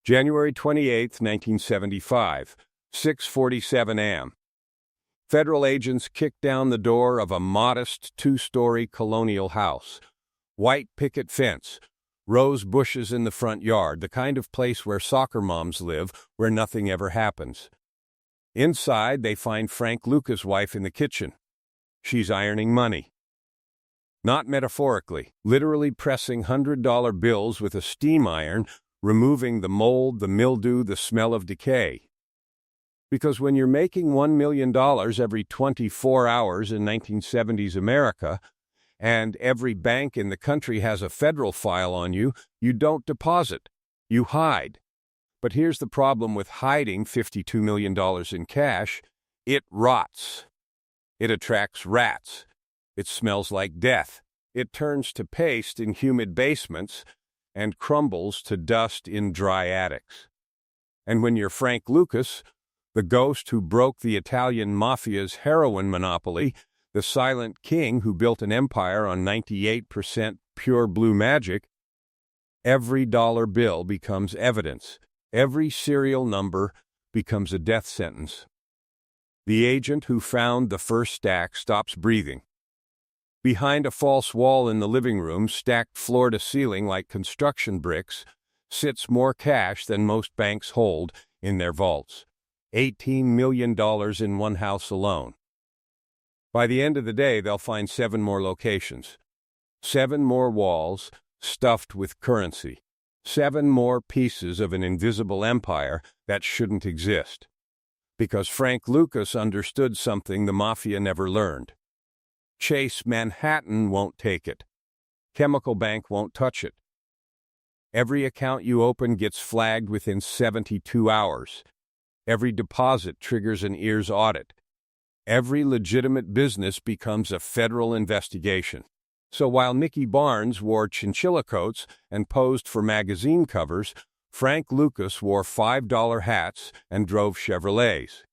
January 28, 1975, 6:47 a.m. Federal agents kicked down the door of a modest two-story colonial house. White picket fence, rose bushes in the front yard, the kind of place where soccer moms live, where nothing ever happens. Inside, they find Frank Lucas' wife in the kitchen. She's ironing money. Not metaphorically, literally pressing $100 bills with a steam iron, removing the mold, the mildew, the smell of decay. Because when you're making $1 million every 24 hours in 1970s America, and every bank in the country has a federal file on you, you don't deposit, you hide. But here's the problem with hiding $52 million in cash: it rots. It attracts rats. It smells like death. It turns to paste in humid basements and crumbles to dust in dry attics. And when you're Frank Lucas, the ghost who broke the Italian mafia's heroin monopoly, the silent king who built an empire on 98% pure blue magic, every dollar bill becomes evidence. Every serial number becomes a death sentence. The agent who found the first stack stops breathing. Behind a false wall in the living room, stacked floor to ceiling like construction bricks, sits more cash than most banks hold in their vaults. $18 million in one house alone. By the end of the day, they'll find 7 more locations. 7 more walls stuffed with currency. 7 more pieces of an invisible empire that shouldn't exist. Because Frank Lucas understood something the mafia never learned. Chase Manhattan won't take it. Chemical Bank won't touch it. Every account you open gets flagged within 72 hours. Every deposit triggers an ears audit. Every legitimate business becomes a federal investigation. So while Mickey Barnes wore chinchilla coats and posed for magazine covers, Frank Lucas wore $5 hats and drove Chevrolets.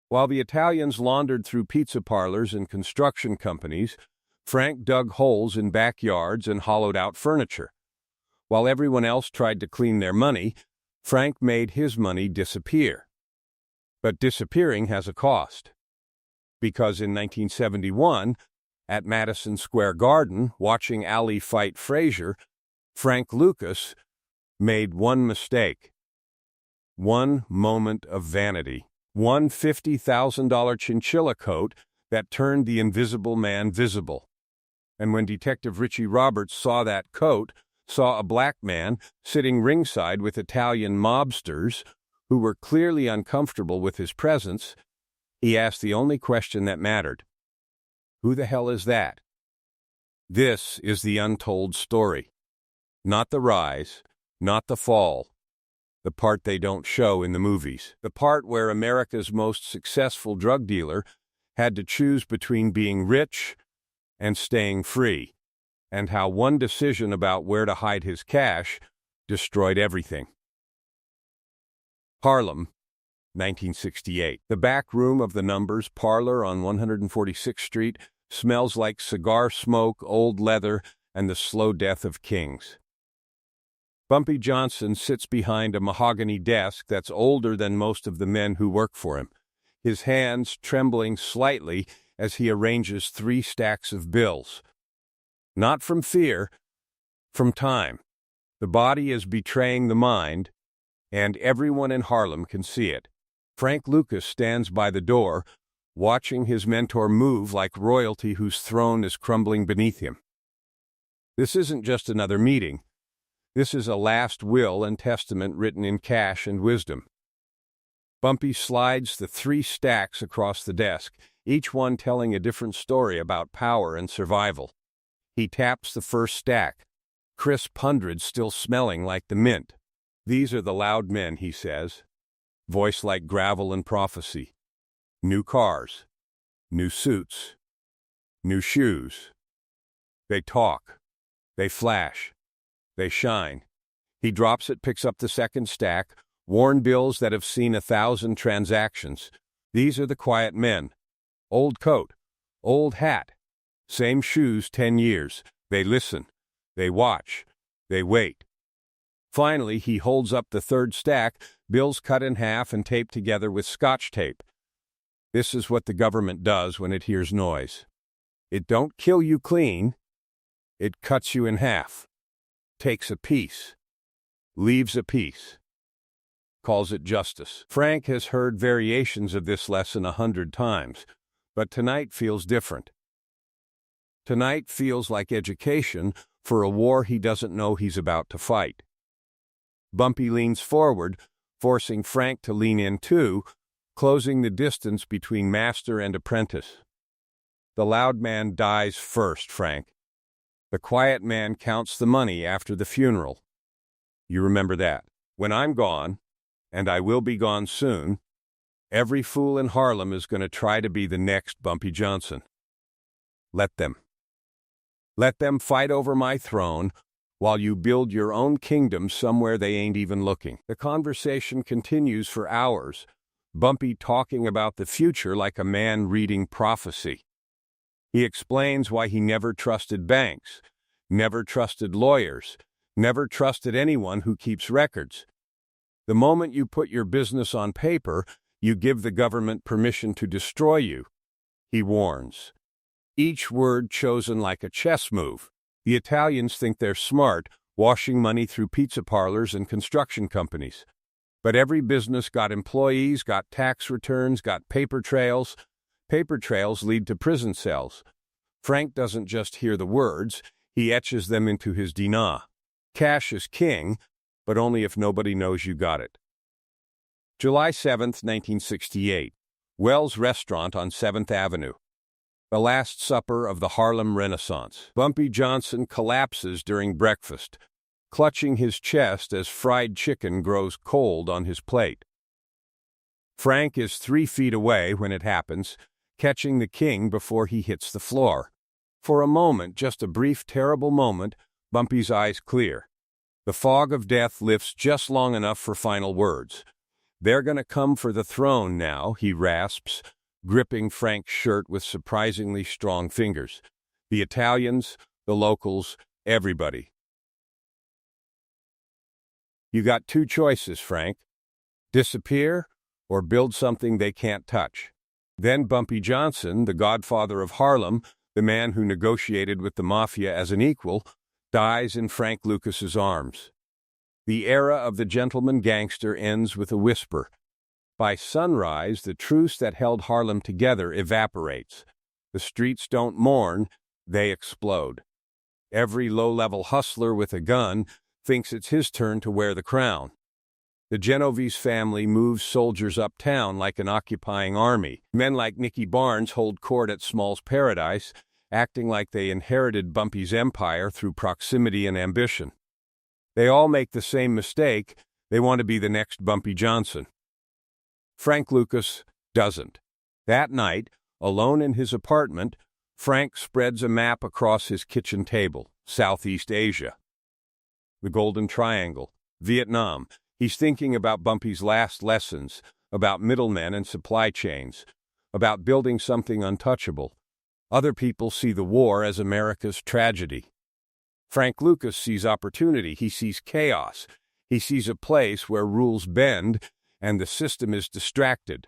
While the Italians laundered through pizza parlors and construction companies, Frank dug holes in backyards and hollowed out furniture. While everyone else tried to clean their money, Frank made his money disappear. But disappearing has a cost. Because in 1971, at Madison Square Garden, watching Ali fight Frazier, Frank Lucas made one mistake. One moment of vanity. One $50,000 chinchilla coat that turned the invisible man visible. And when Detective Richie Roberts saw that coat, saw a black man sitting ringside with Italian mobsters who were clearly uncomfortable with his presence, he asked the only question that mattered. Who the hell is that? This is the untold story. Not the rise, not the fall. The part they don't show in the movies. The part where America's most successful drug dealer had to choose between being rich and staying free, and how one decision about where to hide his cash destroyed everything. Harlem, 1968. The back room of the Numbers Parlor on 146th Street smells like cigar smoke, old leather, and the slow death of kings. Bumpy Johnson sits behind a mahogany desk that's older than most of the men who work for him, his hands trembling slightly as he arranges 3 stacks of bills. Not from fear, from time. The body is betraying the mind, and everyone in Harlem can see it. Frank Lucas stands by the door, watching his mentor move like royalty whose throne is crumbling beneath him. This isn't just another meeting. This is a last will and testament written in cash and wisdom. Bumpy slides the 3 stacks across the desk, each one telling a different story about power and survival. He taps the first stack, crisp hundreds still smelling like the mint. These are the loud men, he says, voice like gravel and prophecy. New cars, new suits, new shoes. They talk, they flash. They shine. He drops it, picks up the second stack, worn bills that have seen 1,000 transactions. These are the quiet men. Old coat, old hat, same shoes 10 years. They listen, they watch, they wait. Finally, he holds up the third stack, bills cut in half and taped together with Scotch tape. This is what the government does when it hears noise. It don't kill you clean. It cuts you in half. Takes a piece. Leaves a piece. Calls it justice. Frank has heard variations of this lesson 100 times, but tonight feels different. Tonight feels like education for a war he doesn't know he's about to fight. Bumpy leans forward, forcing Frank to lean in too, closing the distance between master and apprentice. The loud man dies first, Frank. The quiet man counts the money after the funeral. You remember that. When I'm gone, and I will be gone soon, every fool in Harlem is going to try to be the next Bumpy Johnson. Let them. Let them fight over my throne while you build your own kingdom somewhere they ain't even looking. The conversation continues for hours, Bumpy talking about the future like a man reading prophecy. He explains why he never trusted banks, never trusted lawyers, never trusted anyone who keeps records. The moment you put your business on paper, you give the government permission to destroy you, he warns. Each word chosen like a chess move. The Italians think they're smart, washing money through pizza parlors and construction companies. But every business got employees, got tax returns, got paper trails. Paper trails lead to prison cells. Frank doesn't just hear the words, he etches them into his DNA. Cash is king, but only if nobody knows you got it. July 7, 1968. Wells Restaurant on 7th Avenue. The Last Supper of the Harlem Renaissance. Bumpy Johnson collapses during breakfast, clutching his chest as fried chicken grows cold on his plate. Frank is 3 feet away when it happens, catching the king before he hits the floor. For a moment, just a brief, terrible moment, Bumpy's eyes clear. The fog of death lifts just long enough for final words. They're gonna come for the throne now, he rasps, gripping Frank's shirt with surprisingly strong fingers. The Italians, the locals, everybody. You got 2 choices, Frank. Disappear or build something they can't touch. Then Bumpy Johnson, the godfather of Harlem, the man who negotiated with the mafia as an equal, dies in Frank Lucas's arms. The era of the gentleman gangster ends with a whisper. By sunrise, the truce that held Harlem together evaporates. The streets don't mourn, they explode. Every low-level hustler with a gun thinks it's his turn to wear the crown. The Genovese family moves soldiers uptown like an occupying army. Men like Nicky Barnes hold court at Small's Paradise, acting like they inherited Bumpy's empire through proximity and ambition. They all make the same mistake. They want to be the next Bumpy Johnson. Frank Lucas doesn't. That night, alone in his apartment, Frank spreads a map across his kitchen table. Southeast Asia. The Golden Triangle. Vietnam. He's thinking about Bumpy's last lessons, about middlemen and supply chains, about building something untouchable. Other people see the war as America's tragedy. Frank Lucas sees opportunity. He sees chaos. He sees a place where rules bend and the system is distracted.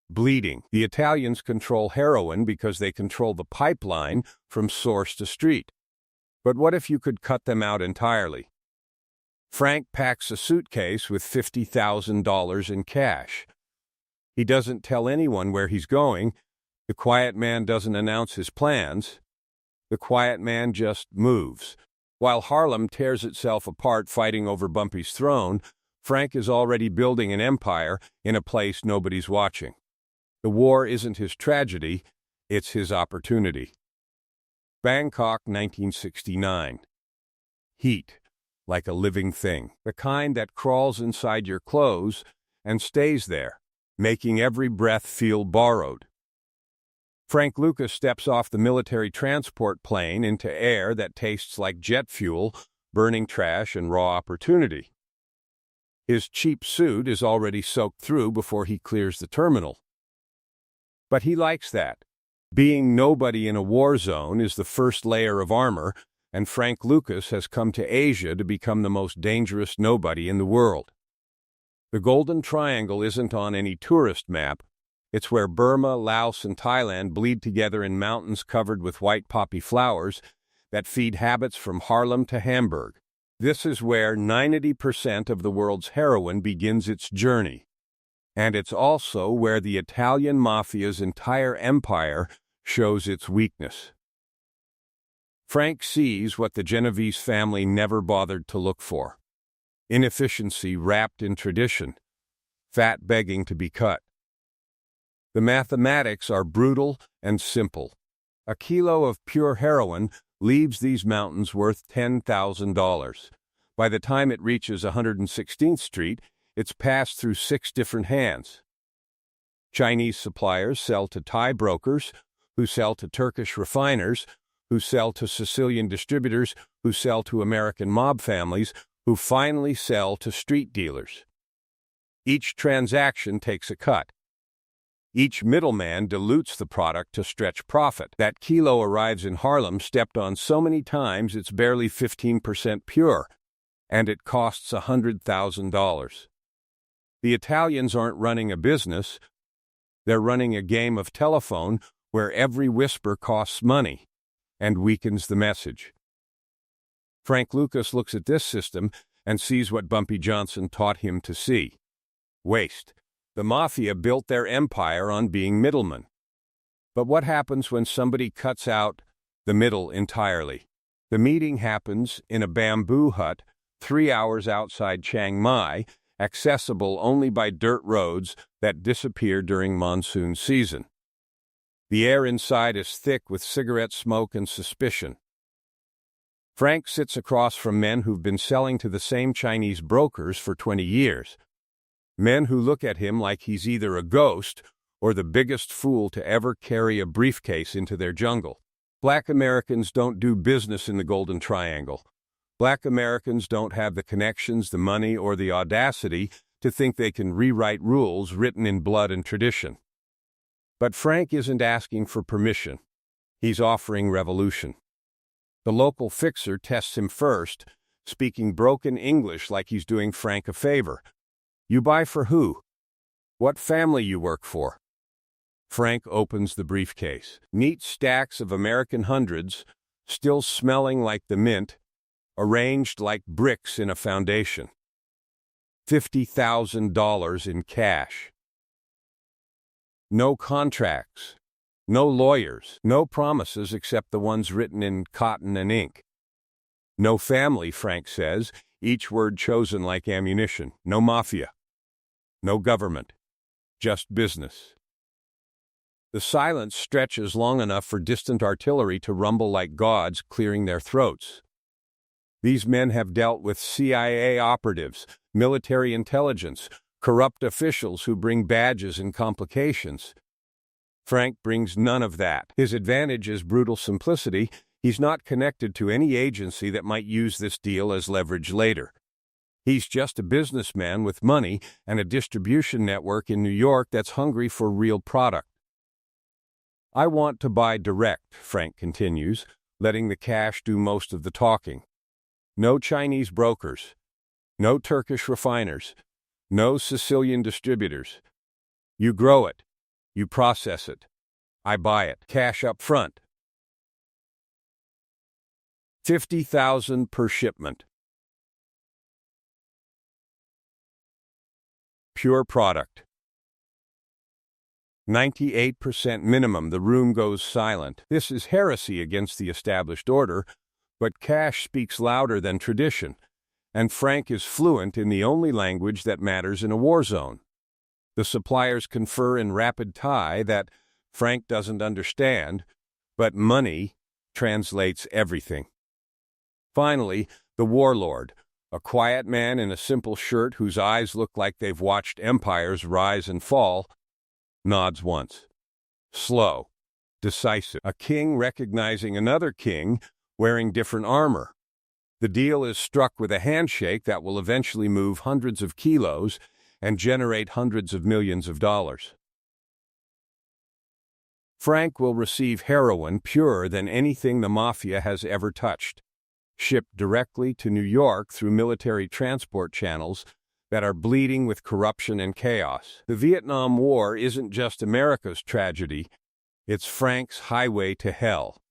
Bleeding. The Italians control heroin because they control the pipeline from source to street. But what if you could cut them out entirely? Frank packs a suitcase with $50,000 in cash. He doesn't tell anyone where he's going. The quiet man doesn't announce his plans. The quiet man just moves. While Harlem tears itself apart fighting over Bumpy's throne, Frank is already building an empire in a place nobody's watching. The war isn't his tragedy, it's his opportunity. Bangkok, 1969. Heat, like a living thing, the kind that crawls inside your clothes and stays there, making every breath feel borrowed. Frank Lucas steps off the military transport plane into air that tastes like jet fuel, burning trash, and raw opportunity. His cheap suit is already soaked through before he clears the terminal. But he likes that. Being nobody in a war zone is the first layer of armor, and Frank Lucas has come to Asia to become the most dangerous nobody in the world. The Golden Triangle isn't on any tourist map. It's where Burma, Laos, and Thailand bleed together in mountains covered with white poppy flowers that feed habits from Harlem to Hamburg. This is where 90% of the world's heroin begins its journey. And it's also where the Italian mafia's entire empire shows its weakness. Frank sees what the Genovese family never bothered to look for: inefficiency wrapped in tradition, fat begging to be cut. The mathematics are brutal and simple. A kilo of pure heroin leaves these mountains worth $10,000. By the time it reaches 116th Street, it's passed through 6 different hands. Chinese suppliers sell to Thai brokers, who sell to Turkish refiners, who sell to Sicilian distributors, who sell to American mob families, who finally sell to street dealers. Each transaction takes a cut. Each middleman dilutes the product to stretch profit. That kilo arrives in Harlem stepped on so many times it's barely 15% pure, and it costs $100,000. The Italians aren't running a business. They're running a game of telephone where every whisper costs money and weakens the message. Frank Lucas looks at this system and sees what Bumpy Johnson taught him to see: waste. The mafia built their empire on being middlemen. But what happens when somebody cuts out the middle entirely? The meeting happens in a bamboo hut 3 hours outside Chiang Mai, accessible only by dirt roads that disappear during monsoon season. The air inside is thick with cigarette smoke and suspicion. Frank sits across from men who've been selling to the same Chinese brokers for 20 years. Men who look at him like he's either a ghost or the biggest fool to ever carry a briefcase into their jungle. Black Americans don't do business in the Golden Triangle. Black Americans don't have the connections, the money, or the audacity to think they can rewrite rules written in blood and tradition. But Frank isn't asking for permission. He's offering revolution. The local fixer tests him first, speaking broken English like he's doing Frank a favor. You buy for who? What family you work for? Frank opens the briefcase. Neat stacks of American hundreds, still smelling like the mint, arranged like bricks in a foundation. $50,000 in cash. No contracts, no lawyers, no promises except the ones written in cotton and ink. No family, Frank says, each word chosen like ammunition. No mafia. No government. Just business. The silence stretches long enough for distant artillery to rumble like gods clearing their throats. These men have dealt with CIA operatives, military intelligence, corrupt officials who bring badges and complications. Frank brings none of that. His advantage is brutal simplicity. He's not connected to any agency that might use this deal as leverage later. He's just a businessman with money and a distribution network in New York that's hungry for real product. I want to buy direct, Frank continues, letting the cash do most of the talking. No Chinese brokers. No Turkish refiners. No Sicilian distributors. You grow it. You process it. I buy it. Cash up front. $50,000 per shipment. Pure product. 98% minimum. The room goes silent. This is heresy against the established order, but cash speaks louder than tradition, and Frank is fluent in the only language that matters in a war zone. The suppliers confer in rapid Thai that Frank doesn't understand, but money translates everything. Finally, the warlord, a quiet man in a simple shirt whose eyes look like they've watched empires rise and fall, nods once. Slow, decisive. A king recognizing another king wearing different armor. The deal is struck with a handshake that will eventually move hundreds of kilos and generate hundreds of millions of dollars. Frank will receive heroin purer than anything the mafia has ever touched. shipped directly to New York through military transport channels that are bleeding with corruption and chaos. The Vietnam War isn't just America's tragedy, it's Frank's highway to hell.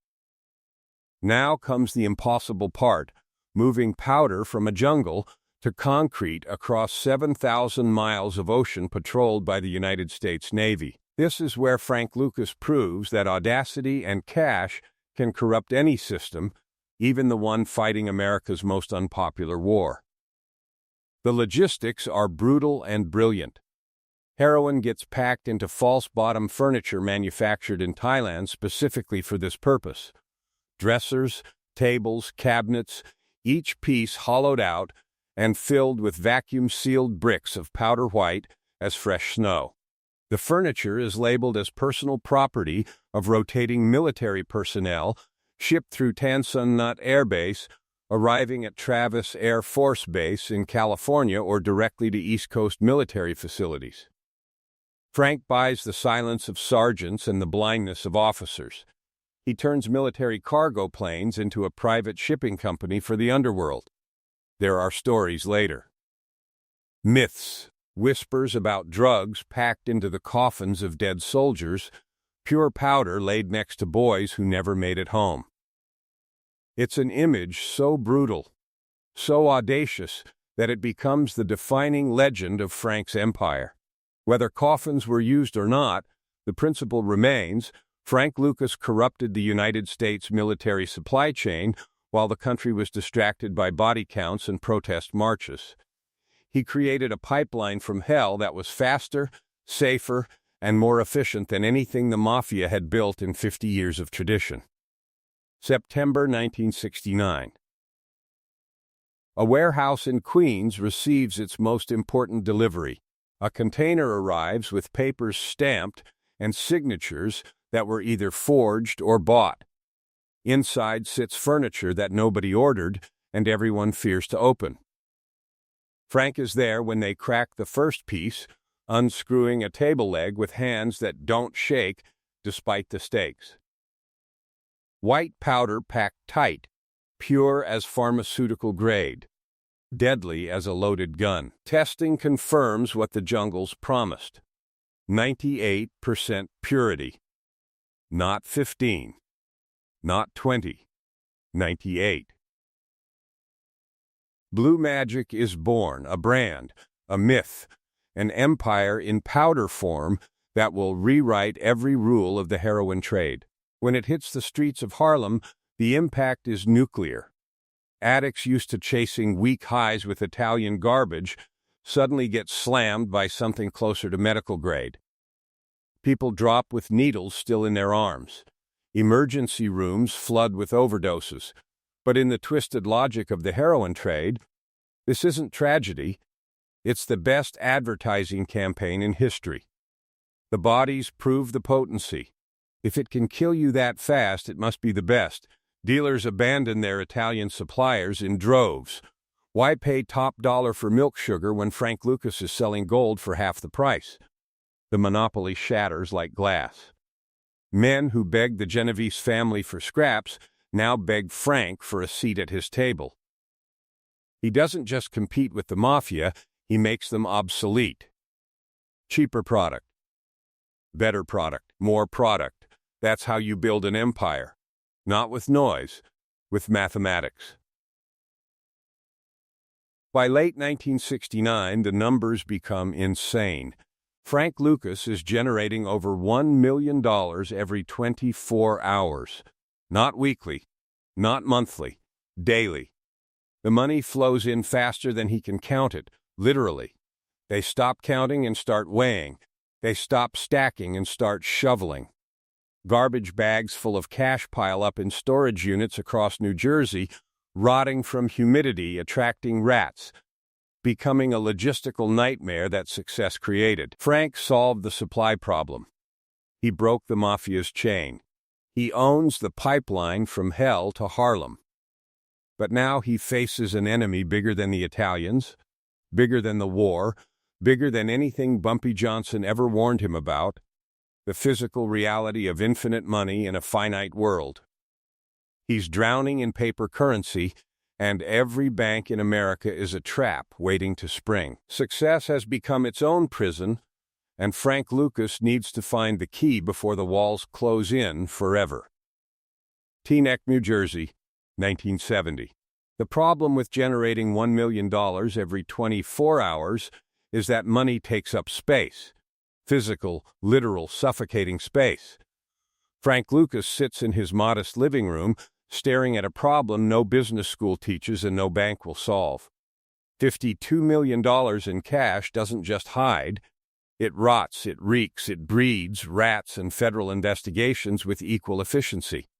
Now comes the impossible part, moving powder from a jungle to concrete across 7,000 miles of ocean patrolled by the United States Navy. This is where Frank Lucas proves that audacity and cash can corrupt any system, even the one fighting America's most unpopular war. The logistics are brutal and brilliant. Heroin gets packed into false-bottom furniture manufactured in Thailand specifically for this purpose. Dressers, tables, cabinets, each piece hollowed out and filled with vacuum-sealed bricks of powder white as fresh snow. The furniture is labeled as personal property of rotating military personnel shipped through Tan Son Nhut Air Base, arriving at Travis Air Force Base in California or directly to East Coast military facilities. Frank buys the silence of sergeants and the blindness of officers. He turns military cargo planes into a private shipping company for the underworld. There are stories later. Myths, whispers about drugs packed into the coffins of dead soldiers, pure powder laid next to boys who never made it home. It's an image so brutal, so audacious, that it becomes the defining legend of Frank's empire. Whether coffins were used or not, the principle remains: Frank Lucas corrupted the United States military supply chain while the country was distracted by body counts and protest marches. He created a pipeline from hell that was faster, safer, and more efficient than anything the mafia had built in 50 years of tradition. September 1969. A warehouse in Queens receives its most important delivery. A container arrives with papers stamped and signatures that were either forged or bought. Inside sits furniture that nobody ordered and everyone fears to open. Frank is there when they crack the first piece, unscrewing a table leg with hands that don't shake despite the stakes. White powder packed tight, pure as pharmaceutical grade, deadly as a loaded gun. Testing confirms what the jungles promised: 98% purity. Not 15, not 20, 98. Blue Magic is born, a brand, a myth, an empire in powder form that will rewrite every rule of the heroin trade. When it hits the streets of Harlem, the impact is nuclear. Addicts used to chasing weak highs with Italian garbage suddenly get slammed by something closer to medical grade. People drop with needles still in their arms. Emergency rooms flood with overdoses. But in the twisted logic of the heroin trade, this isn't tragedy. It's the best advertising campaign in history. The bodies prove the potency. If it can kill you that fast, it must be the best. Dealers abandon their Italian suppliers in droves. Why pay top dollar for milk sugar when Frank Lucas is selling gold for half the price? The monopoly shatters like glass. Men who begged the Genovese family for scraps now beg Frank for a seat at his table. He doesn't just compete with the mafia, he makes them obsolete. Cheaper product. Better product. More product. That's how you build an empire. Not with noise, with mathematics. By late 1969, the numbers become insane. Frank Lucas is generating over $1 million every 24 hours. Not weekly, not monthly, daily. The money flows in faster than he can count it, literally. They stop counting and start weighing. They stop stacking and start shoveling. Garbage bags full of cash pile up in storage units across New Jersey, rotting from humidity, attracting rats, becoming a logistical nightmare that success created. Frank solved the supply problem. He broke the mafia's chain. He owns the pipeline from hell to Harlem. But now he faces an enemy bigger than the Italians, bigger than the war, bigger than anything Bumpy Johnson ever warned him about: the physical reality of infinite money in a finite world. He's drowning in paper currency, And every bank in America is a trap waiting to spring. Success has become its own prison, and Frank Lucas needs to find the key before the walls close in forever. Teaneck, New Jersey, 1970. The problem with generating $1 million every 24 hours is that money takes up space. Physical, literal, suffocating space. Frank Lucas sits in his modest living room, staring at a problem no business school teaches and no bank will solve. $52 million in cash doesn't just hide. It rots, it reeks, it breeds rats and federal investigations with equal efficiency.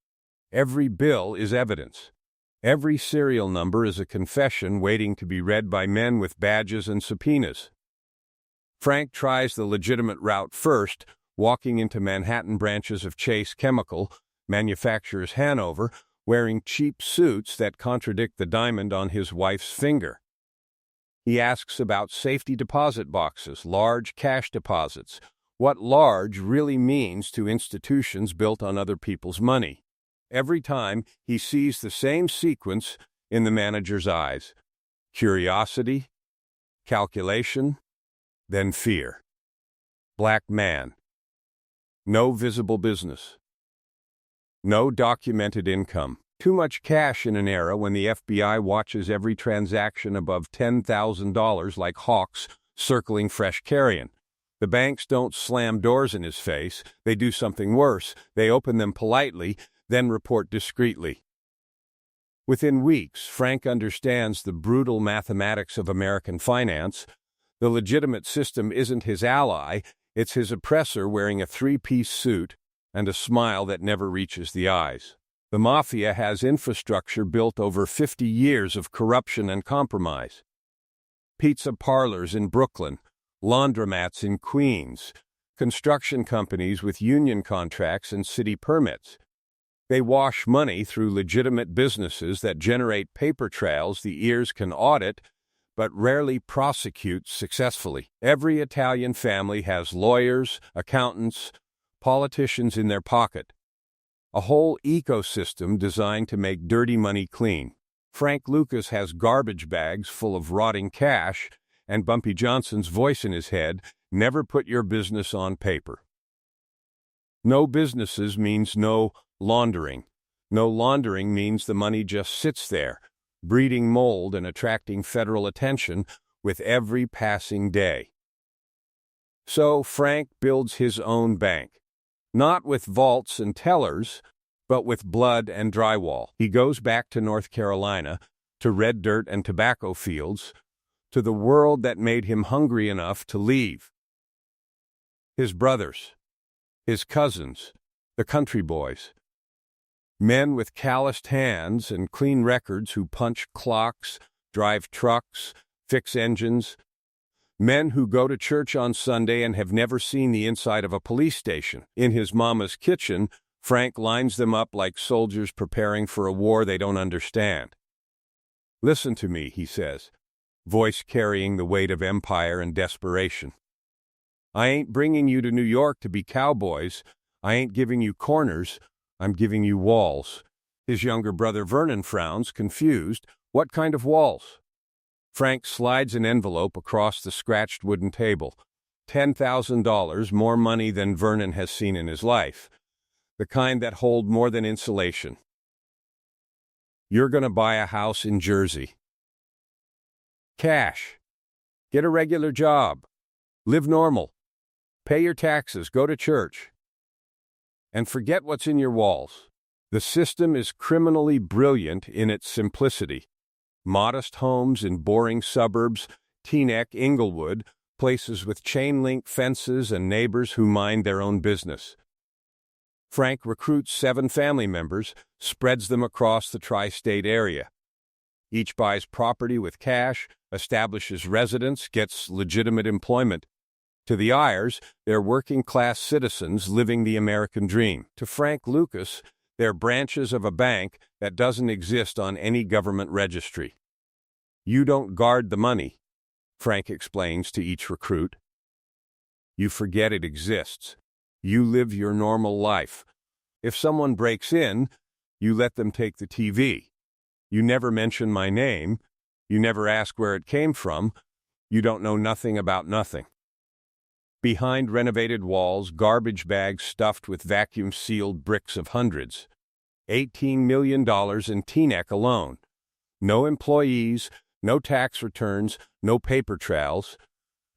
Every bill is evidence. Every serial number is a confession waiting to be read by men with badges and subpoenas. Frank tries the legitimate route first, walking into Manhattan branches of Chase Chemical, manufacturers Hanover, wearing cheap suits that contradict the diamond on his wife's finger. He asks about safety deposit boxes, large cash deposits, what large really means to institutions built on other people's money. Every time, he sees the same sequence in the manager's eyes: curiosity, calculation, then fear. Black man. No visible business. No documented income. Too much cash in an era when the FBI watches every transaction above $10,000 like hawks circling fresh carrion. The banks don't slam doors in his face. They do something worse. They open them politely, then report discreetly. Within weeks, Frank understands the brutal mathematics of American finance. The legitimate system isn't his ally, it's his oppressor wearing a three-piece suit and a smile that never reaches the eyes. The mafia has infrastructure built over 50 years of corruption and compromise. Pizza parlors in Brooklyn, laundromats in Queens, construction companies with union contracts and city permits. They wash money through legitimate businesses that generate paper trails the ears can audit, but rarely prosecute successfully. Every Italian family has lawyers, accountants, politicians in their pocket. A whole ecosystem designed to make dirty money clean. Frank Lucas has garbage bags full of rotting cash, and Bumpy Johnson's voice in his head: never put your business on paper. No businesses means no laundering. No laundering means the money just sits there, breeding mold and attracting federal attention with every passing day. So Frank builds his own bank. Not with vaults and tellers, but with blood and drywall. He goes back to North Carolina, to red dirt and tobacco fields, to the world that made him hungry enough to leave. His brothers, his cousins, the country boys. Men with calloused hands and clean records who punch clocks, drive trucks, fix engines. Men who go to church on Sunday and have never seen the inside of a police station. In his mama's kitchen, Frank lines them up like soldiers preparing for a war they don't understand. "Listen to me," he says, voice carrying the weight of empire and desperation. "I ain't bringing you to New York to be cowboys. I ain't giving you corners. I'm giving you walls." His younger brother Vernon frowns, confused. "What kind of walls?" Frank slides an envelope across the scratched wooden table. $10,000, more money than Vernon has seen in his life. The kind that hold more than insulation. "You're going to buy a house in Jersey. Cash. Get a regular job. Live normal. Pay your taxes. Go to church. And forget what's in your walls." The system is criminally brilliant in its simplicity. Modest homes in boring suburbs, Teaneck, Inglewood, places with chain-link fences and neighbors who mind their own business. Frank recruits 7 family members, spreads them across the tri-state area. Each buys property with cash, establishes residence, gets legitimate employment. To the Ayers, they're working-class citizens living the American dream. To Frank Lucas, they're branches of a bank that doesn't exist on any government registry. "You don't guard the money," Frank explains to each recruit. "You forget it exists. You live your normal life. If someone breaks in, you let them take the TV. You never mention my name. You never ask where it came from. You don't know nothing about nothing. Behind renovated walls, garbage bags stuffed with vacuum-sealed bricks of hundreds. $18 million in Teaneck alone. No employees, no tax returns, no paper trails.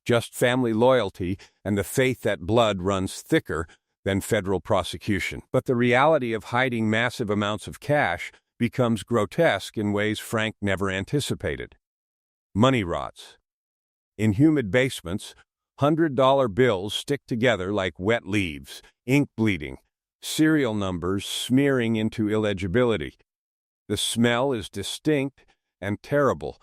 Just family loyalty and the faith that blood runs thicker than federal prosecution. But the reality of hiding massive amounts of cash becomes grotesque in ways Frank never anticipated. Money rots. In humid basements, $100 bills stick together like wet leaves, ink bleeding, serial numbers smearing into illegibility. The smell is distinct and terrible.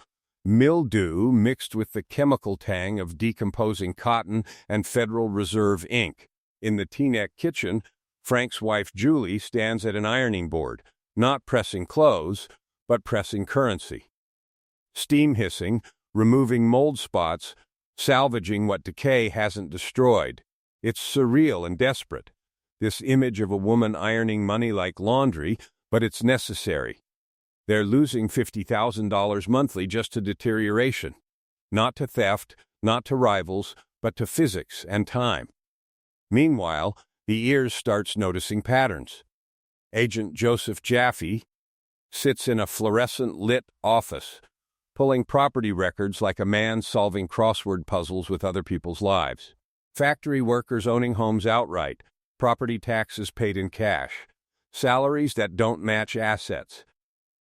Mildew mixed with the chemical tang of decomposing cotton and Federal Reserve ink. In the Teaneck kitchen, Frank's wife Julie stands at an ironing board, not pressing clothes, but pressing currency. Steam hissing, removing mold spots, salvaging what decay hasn't destroyed. It's surreal and desperate. This image of a woman ironing money like laundry, but it's necessary. They're losing $50,000 monthly just to deterioration. Not to theft, not to rivals, but to physics and time. Meanwhile, the ears starts noticing patterns. Agent Joseph Jaffe sits in a fluorescent-lit office, pulling property records like a man solving crossword puzzles with other people's lives. Factory workers owning homes outright, property taxes paid in cash, salaries that don't match assets.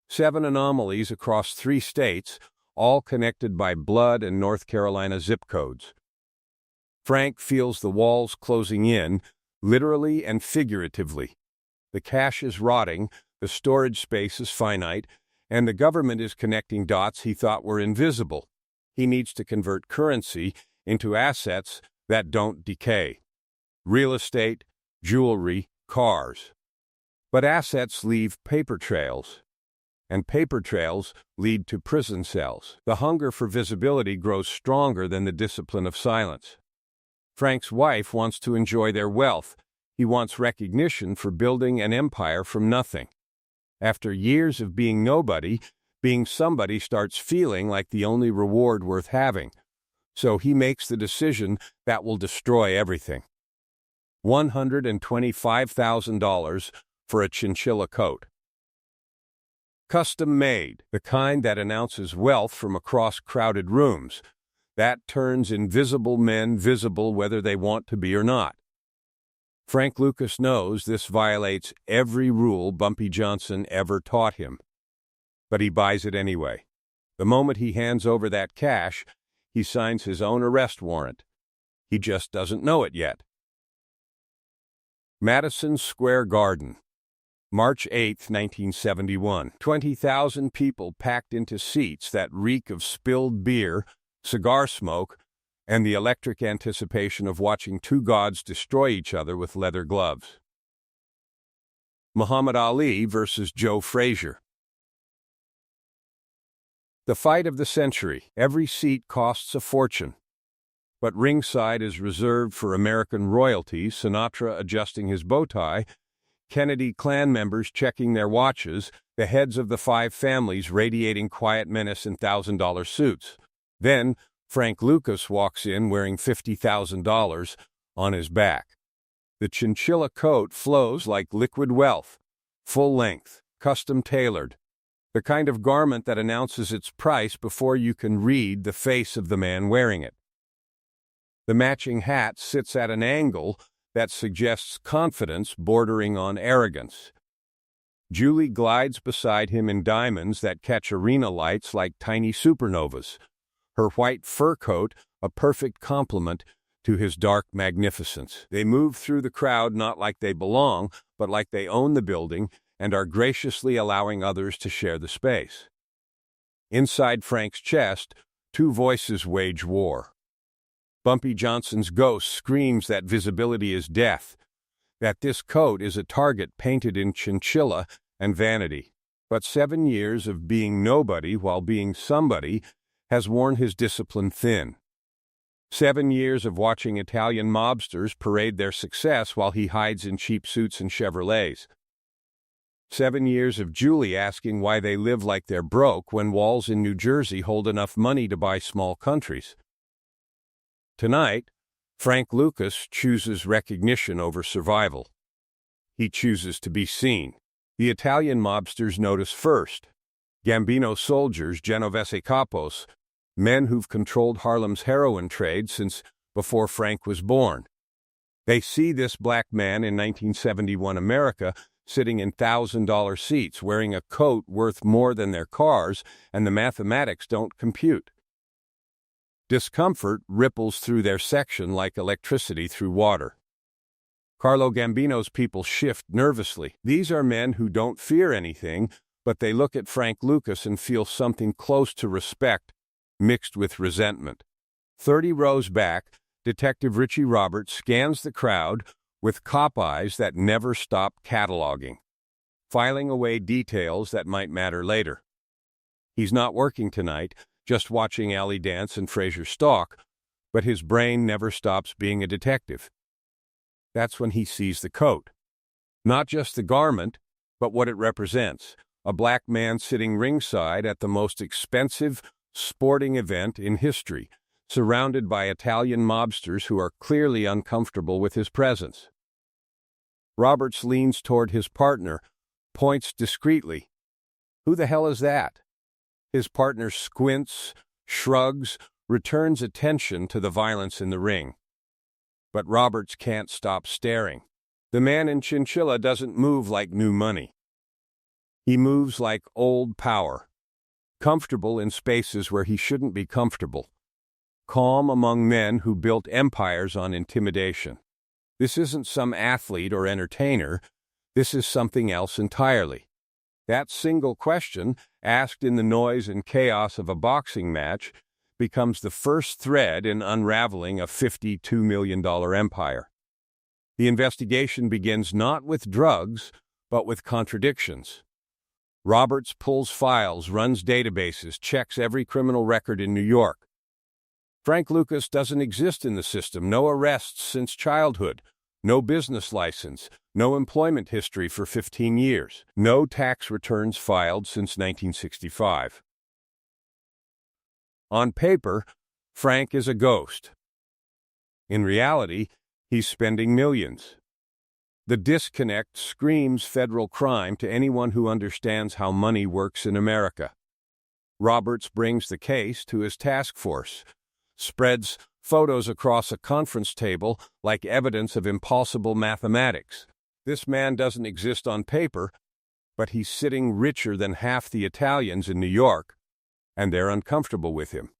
7 anomalies across 3 states, all connected by blood and North Carolina zip codes. Frank feels the walls closing in, literally and figuratively. The cash is rotting, the storage space is finite, and the government is connecting dots he thought were invisible. He needs to convert currency into assets that don't decay. Real estate, jewelry, cars. But assets leave paper trails, and paper trails lead to prison cells. The hunger for visibility grows stronger than the discipline of silence. Frank's wife wants to enjoy their wealth. He wants recognition for building an empire from nothing. After years of being nobody, being somebody starts feeling like the only reward worth having. So he makes the decision that will destroy everything. $125,000 for a chinchilla coat. Custom made, the kind that announces wealth from across crowded rooms, that turns invisible men visible whether they want to be or not. Frank Lucas knows this violates every rule Bumpy Johnson ever taught him. But he buys it anyway. The moment he hands over that cash, he signs his own arrest warrant. He just doesn't know it yet. Madison Square Garden. March 8, 1971. 20,000 people packed into seats that reek of spilled beer, cigar smoke, and the electric anticipation of watching 2 gods destroy each other with leather gloves. Muhammad Ali versus Joe Frazier. The fight of the century. Every seat costs a fortune. But ringside is reserved for American royalty, Sinatra adjusting his bow tie, Kennedy clan members checking their watches, the heads of the 5 families radiating quiet menace in $1,000 suits. Then, Frank Lucas walks in wearing $50,000 on his back. The chinchilla coat flows like liquid wealth, full length, custom tailored, the kind of garment that announces its price before you can read the face of the man wearing it. The matching hat sits at an angle that suggests confidence bordering on arrogance. Julie glides beside him in diamonds that catch arena lights like tiny supernovas, her white fur coat a perfect complement to his dark magnificence. They move through the crowd not like they belong, but like they own the building and are graciously allowing others to share the space. Inside Frank's chest, 2 voices wage war. Bumpy Johnson's ghost screams that visibility is death, that this coat is a target painted in chinchilla and vanity. But 7 years of being nobody while being somebody has worn his discipline thin. 7 years of watching Italian mobsters parade their success while he hides in cheap suits and Chevrolets. 7 years of Julie asking why they live like they're broke when walls in New Jersey hold enough money to buy small countries. Tonight, Frank Lucas chooses recognition over survival. He chooses to be seen. The Italian mobsters notice first. Gambino soldiers, Genovese capos, men who've controlled Harlem's heroin trade since before Frank was born. They see this black man in 1971 America sitting in $1,000 seats, wearing a coat worth more than their cars, and the mathematics don't compute. Discomfort ripples through their section like electricity through water. Carlo Gambino's people shift nervously. These are men who don't fear anything, but they look at Frank Lucas and feel something close to respect, mixed with resentment. 30 rows back, Detective Richie Roberts scans the crowd with cop eyes that never stop cataloging, filing away details that might matter later. He's not working tonight, just watching Allie dance and Frazier stalk, but his brain never stops being a detective. That's when he sees the coat. Not just the garment, but what it represents. A black man sitting ringside at the most expensive sporting event in history, surrounded by Italian mobsters who are clearly uncomfortable with his presence. Roberts leans toward his partner, points discreetly. "Who the hell is that?" His partner squints, shrugs, returns attention to the violence in the ring. But Roberts can't stop staring. The man in chinchilla doesn't move like new money. He moves like old power, comfortable in spaces where he shouldn't be comfortable, calm among men who built empires on intimidation. This isn't some athlete or entertainer. This is something else entirely. That single question, asked in the noise and chaos of a boxing match, becomes the first thread in unraveling a $52 million empire. The investigation begins not with drugs, but with contradictions. Roberts pulls files, runs databases, checks every criminal record in New York. Frank Lucas doesn't exist in the system. No arrests since childhood, no business license, no employment history for 15 years, no tax returns filed since 1965. On paper, Frank is a ghost. In reality, he's spending millions. The disconnect screams federal crime to anyone who understands how money works in America. Roberts brings the case to his task force, spreads photos across a conference table like evidence of impossible mathematics. This man doesn't exist on paper, but he's sitting richer than half the Italians in New York, and they're uncomfortable with him.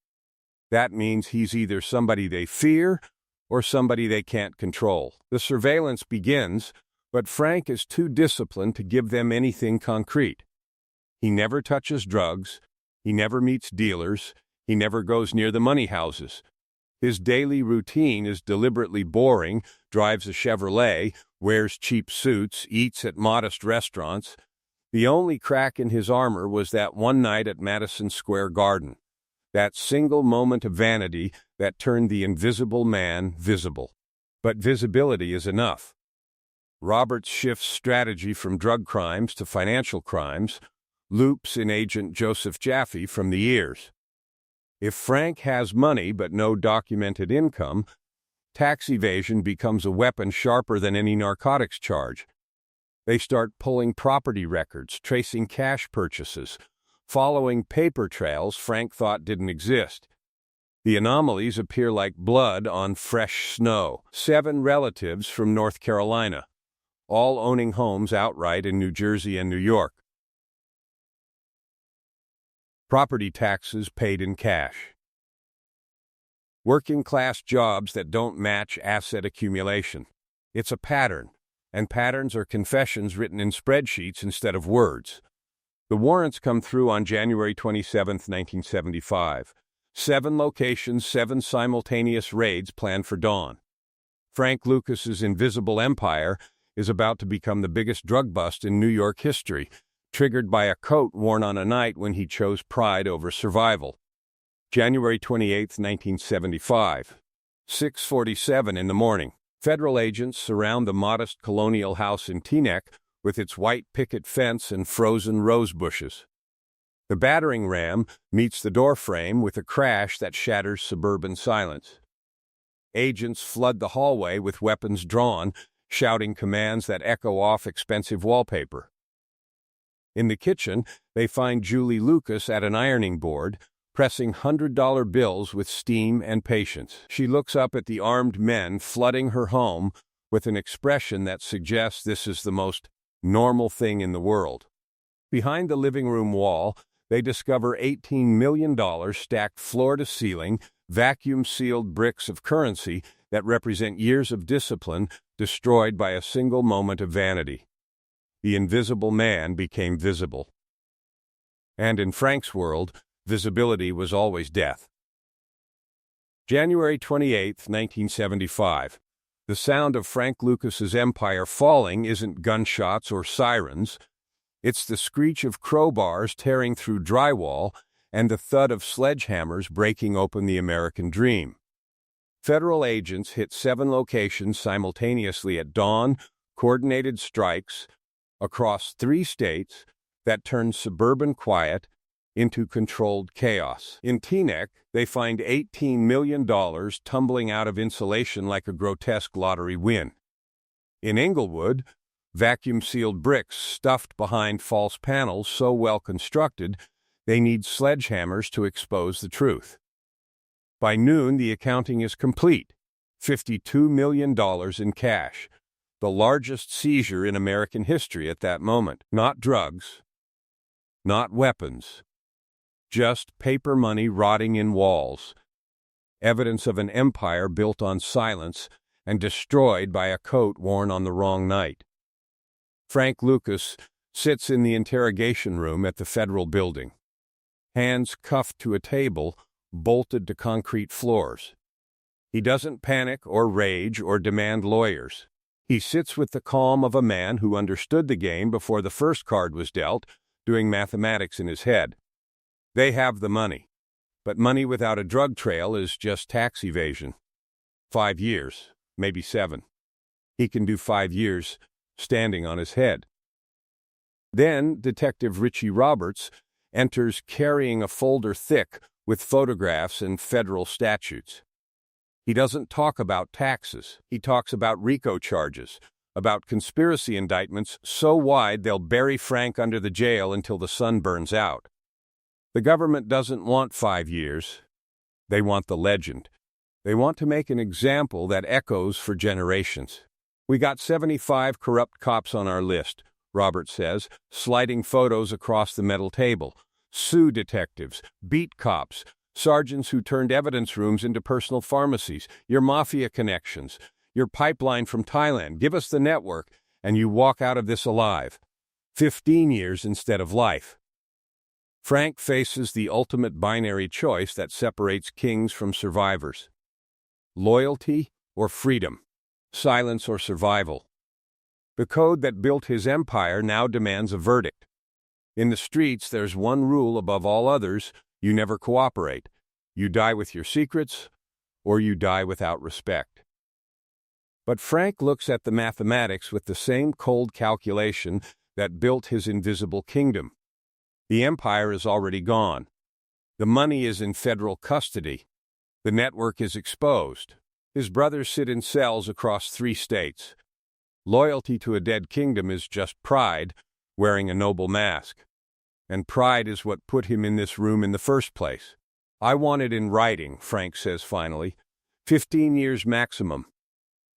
That means he's either somebody they fear or somebody they can't control. The surveillance begins, but Frank is too disciplined to give them anything concrete. He never touches drugs, he never meets dealers, he never goes near the money houses. His daily routine is deliberately boring, drives a Chevrolet, wears cheap suits, eats at modest restaurants. The only crack in his armor was that one night at Madison Square Garden, that single moment of vanity that turned the invisible man visible. But visibility is enough. Roberts shifts strategy from drug crimes to financial crimes, loops in Agent Joseph Jaffe from the ears. If Frank has money but no documented income, tax evasion becomes a weapon sharper than any narcotics charge. They start pulling property records, tracing cash purchases, following paper trails Frank thought didn't exist. The anomalies appear like blood on fresh snow. 7 relatives from North Carolina, all owning homes outright in New Jersey and New York. Property taxes paid in cash. Working-class jobs that don't match asset accumulation. It's a pattern, and patterns are confessions written in spreadsheets instead of words. The warrants come through on January 27, 1975. 7 locations, 7 simultaneous raids planned for dawn. Frank Lucas's invisible empire is about to become the biggest drug bust in New York history, triggered by a coat worn on a night when he chose pride over survival. January 28, 1975. 6:47 in the morning. Federal agents surround the modest colonial house in Teaneck, with its white picket fence and frozen rose bushes. The battering ram meets the doorframe with a crash that shatters suburban silence. Agents flood the hallway with weapons drawn, shouting commands that echo off expensive wallpaper. In the kitchen, they find Julie Lucas at an ironing board, pressing $100 bills with steam and patience. She looks up at the armed men flooding her home with an expression that suggests this is the most normal thing in the world. Behind the living room wall, they discover $18 million stacked floor to ceiling, vacuum-sealed bricks of currency that represent years of discipline destroyed by a single moment of vanity. The invisible man became visible. And in Frank's world, visibility was always death. January 28, 1975. The sound of Frank Lucas's empire falling isn't gunshots or sirens. It's the screech of crowbars tearing through drywall and the thud of sledgehammers breaking open the American dream. Federal agents hit 7 locations simultaneously at dawn, coordinated strikes across 3 states that turned suburban quiet into controlled chaos. In Teaneck, they find $18 million tumbling out of insulation like a grotesque lottery win. In Inglewood, vacuum-sealed bricks stuffed behind false panels so well constructed they need sledgehammers to expose the truth. By noon, the accounting is complete. $52 million in cash, the largest seizure in American history at that moment. Not drugs, not weapons, just paper money rotting in walls, evidence of an empire built on silence and destroyed by a coat worn on the wrong night. Frank Lucas sits in the interrogation room at the federal building, hands cuffed to a table, bolted to concrete floors. He doesn't panic or rage or demand lawyers. He sits with the calm of a man who understood the game before the first card was dealt, doing mathematics in his head. They have the money, but money without a drug trail is just tax evasion. 5 years, maybe 7. He can do 5 years standing on his head. Then Detective Richie Roberts enters carrying a folder thick with photographs and federal statutes. He doesn't talk about taxes. He talks about RICO charges, about conspiracy indictments so wide they'll bury Frank under the jail until the sun burns out. The government doesn't want 5 years. They want the legend. They want to make an example that echoes for generations. We got 75 corrupt cops on our list, Roberts says, sliding photos across the metal table. Sue detectives, beat cops, sergeants who turned evidence rooms into personal pharmacies, your mafia connections, your pipeline from Thailand. Give us the network, and you walk out of this alive. 15 years instead of life. Frank faces the ultimate binary choice that separates kings from survivors. Loyalty or freedom. Silence or survival. The code that built his empire now demands a verdict. In the streets, there's one rule above all others: you never cooperate. You die with your secrets, or you die without respect. But Frank looks at the mathematics with the same cold calculation that built his invisible kingdom. The empire is already gone. The money is in federal custody. The network is exposed. His brothers sit in cells across 3 states. Loyalty to a dead kingdom is just pride, wearing a noble mask. And pride is what put him in this room in the first place. I want it in writing, Frank says finally. 15 years maximum.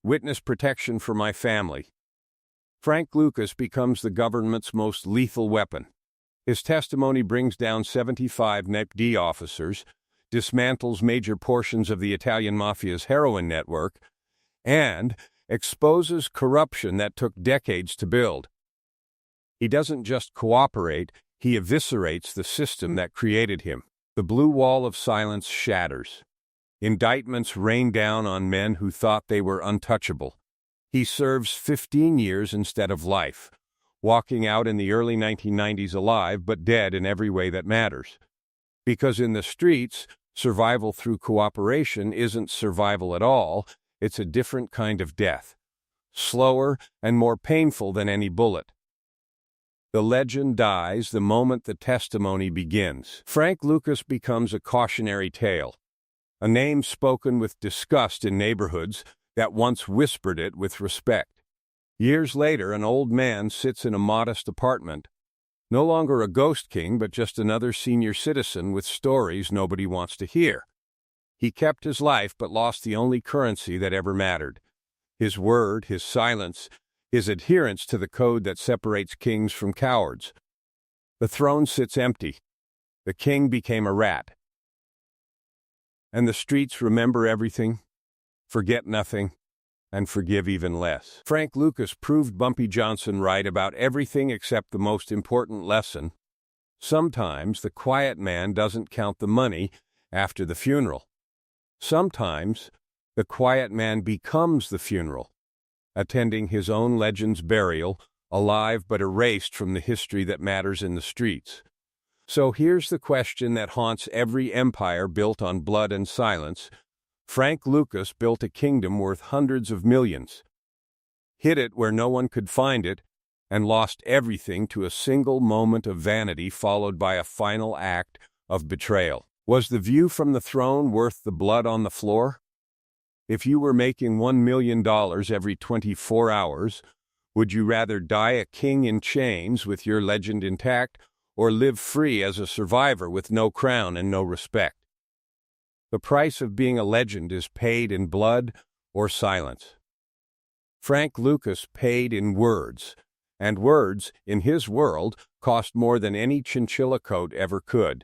Witness protection for my family. Frank Lucas becomes the government's most lethal weapon. His testimony brings down 75 NEPD officers, dismantles major portions of the Italian mafia's heroin network, and exposes corruption that took decades to build. He doesn't just cooperate, he eviscerates the system that created him. The blue wall of silence shatters. Indictments rain down on men who thought they were untouchable. He serves 15 years instead of life, walking out in the early 1990s alive but dead in every way that matters. Because in the streets, survival through cooperation isn't survival at all, it's a different kind of death. Slower and more painful than any bullet. The legend dies the moment the testimony begins. Frank Lucas becomes a cautionary tale, a name spoken with disgust in neighborhoods that once whispered it with respect. Years later, an old man sits in a modest apartment, no longer a ghost king, but just another senior citizen with stories nobody wants to hear. He kept his life, but lost the only currency that ever mattered: his word, his silence, his adherence to the code that separates kings from cowards. The throne sits empty. The king became a rat. And the streets remember everything, forget nothing, and forgive even less. Frank Lucas proved Bumpy Johnson right about everything except the most important lesson. Sometimes the quiet man doesn't count the money after the funeral. Sometimes the quiet man becomes the funeral, attending his own legend's burial, alive but erased from the history that matters in the streets. So here's the question that haunts every empire built on blood and silence. Frank Lucas built a kingdom worth hundreds of millions, hid it where no one could find it, and lost everything to a single moment of vanity followed by a final act of betrayal. Was the view from the throne worth the blood on the floor? If you were making $1 million every 24 hours, would you rather die a king in chains with your legend intact, or live free as a survivor with no crown and no respect? The price of being a legend is paid in blood or silence. Frank Lucas paid in words, and words, in his world, cost more than any chinchilla coat ever could.